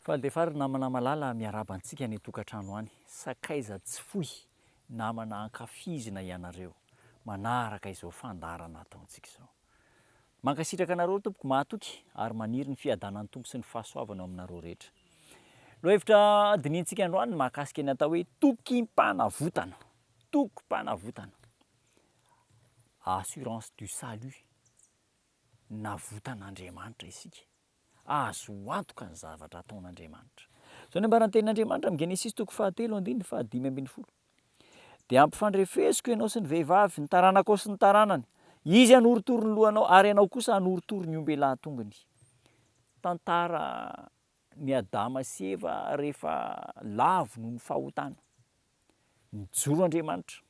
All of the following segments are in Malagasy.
Fa de fary namana malala miaraba antsika ny tokantrano any. Sakaiza tsy fohy namana ankafizina ianareo manaraka izao fandarana ataontsika izao. Mankasitraka anareo tompoko mahatoky ary maniry ny fiadanan'ny tompo sy ny fahasoavana aminareo rehetra. Lohevitra diniantsika androany mahakasika ny atao hoe tokim-panavotana. Tokim-panavotana. Assurance du salut. Navotan'Andriamanitra isika. Azo antoka ny zavatra ataon'Andriamanitra. Zao ny ambarantenin'Andriamanitra amin'ny Genesis 3:5-5. Dia ampifandrefesiko ianao sy ny vehivavy ny taranako sy ny taranany. Izy hanorotoro ny lohanao ary ianao kosa hanorotoro ny ombelahany tongony. Tantara ny Adama sy Eva rehefa lavo noho ny fahotana. Nijoro Andriamanitra.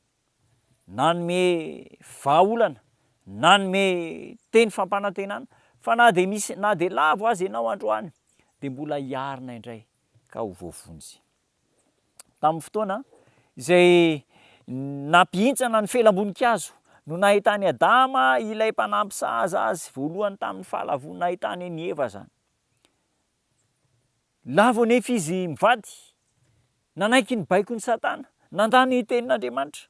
Nanome vahaolana, nanome teny fampanantenana, fa na de lavo azy ianao androany dia mbola hiarina indray ka ho voavonjy. Tamin'ny fotoana izay nampihintsana ny felam-boninkazo no nahitany Adama ilay mpanampy sahaza azy voalohany tamin'ny fahalavony nahitany ny Eva zany. Lavo nefa izy mivady, nanaiky ny baiko ny Satana, nandany ny tenin'Andriamanitra.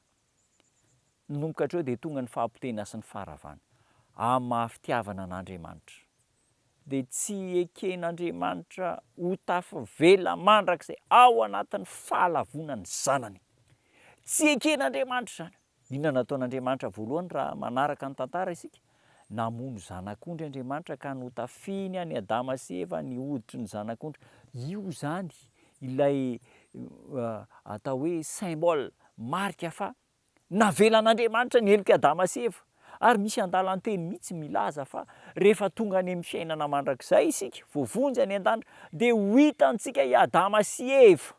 Nomboka hatreo dia tonga ny fahampitena sy ny faharavana amin'ny mahafitiavana an'Andriamanitra. Dia tsy eken'Andriamanitra ho tafavela mandrakizay ao anatin'ny fahalavonany zanany. Tsy eken'Andriamanitra zany. Inona nataon'Andriamanitra voalohany raha manaraka ny tantara isika? Namono zanak'ondry Andriamanitra ka notafiany any Adama sy Eva ny hoditry ny zanak'ondry. Io zany ilay atao hoe symbole, marika fa navelan'Andriamanitra ny helika Adama sy Eva. Ary misy andalan-teny mihitsy milaza fa rehefa tonga any amin'ny fiainana mandrakizay isika, voavonjy any an-danitra, dia ho hitantsika i Adama sy Eva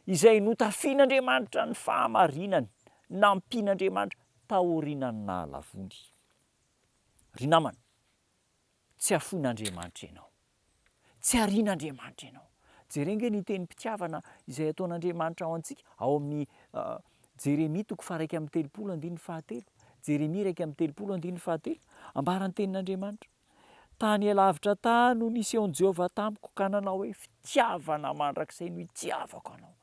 izay notafian'Andriamanitra ny fahamarinany, nampian'Andriamanitra taorianany nahalavony. Ry namana, tsy afoin'Andriamanitra ianao, tsy arian'Andriamanitra ianao. Jerenge ny tenim-pitiavana izay ataon'Andriamanitra ao antsika ao amin'ny Jeremia 2:3-7, Jeremia 2:3-7, ambaran'ny tenin'Andriamanitra. Tany alavitra tany no nisehoan'i Jehovah tamiko ka nanao hoe fitiavana mandrakizay no hitiavako anao.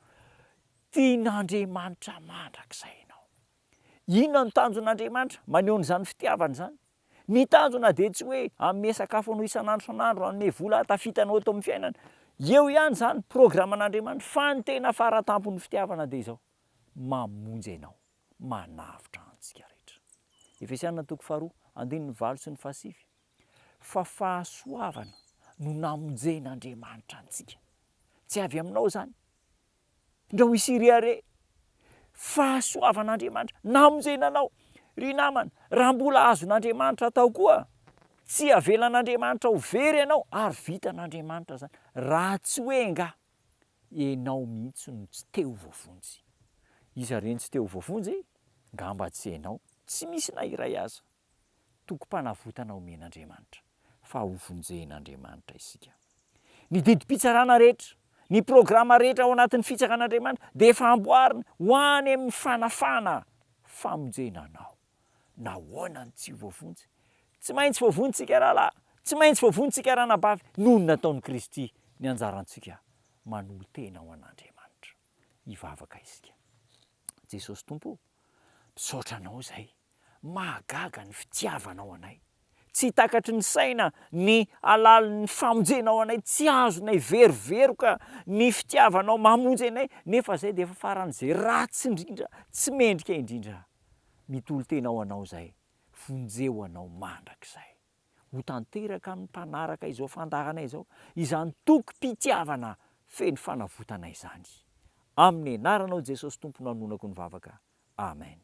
Tian'Andriamanitra mandrakizay ianao. Inona no tanjon'Andriamanitra maneho an'izany fitiavana izany? Ny tanjona dia tsy hoe hanome sakafo anao isan'andro isan'andro, hanome vola hatafitanao eto amin'ny fiainana. Eo ihany zany programan'Andriamanitra, fa ny tena faratampon'ny fitiavana dia izao: mamonjy ianao, manavitra antsika rehetra. Efesianina 2:4-7. Fa fahasoavana no namonjen'Andriamanitra antsika. Tsy avy aminao zany. Ndra ho isiriare. Fahasoavan'Andriamanitra namonjenanao. Ry namana, raha mbola azon'Andriamanitra atao koa, tsy avelan'Andriamanitra ho very ianao ary vitan'Andriamanitra zany. Raha tsy hoe nga ianao mihitsy no tsy teo voavonjy. Iza reny tsy teo voavonjy? Ngamba tsy ianao, tsy misy na iray aza. Tokom-panavotana omen'Andriamanitra, fa ho vonjen'Andriamanitra isika. Ny didim-pitsarana rehetra, ny programa rehetra ao anatin'ny fitsakan'Andriamanitra dia efa amboarina ho any amin'ny fanafana famonjena anao. Nahoana ny tsy voavonjy? Tsy maintsy voavonjysika rahalahy, tsy maintsy voavonjysika ranabavy, noho ny nataon'i Kristy ny anjarantsika manolo tena ho an'Andriamanitra. Hivavaka isika. Jesosy Tompo, misaotra anao izay mahagaga ny fitiavanao anay. Tsy takatry ny saina ny alalin'ny famonjenao anay, tsy azonay veriveroka ny fitiavanao mamonjy anay, nefa izay dia efa faran'izay ratsy indrindra, tsy mendrika indrindra. Mitolo tena ho anao izay, vonjeo anao mandrakizay. Ho tanteraka amin'ny mpanaraka izao fandarana izao, izany tokom-pitiavana feno fanavotana izany. Amin'ny anaranao Jesosy Tompo nanonako ny vavaka. Amen.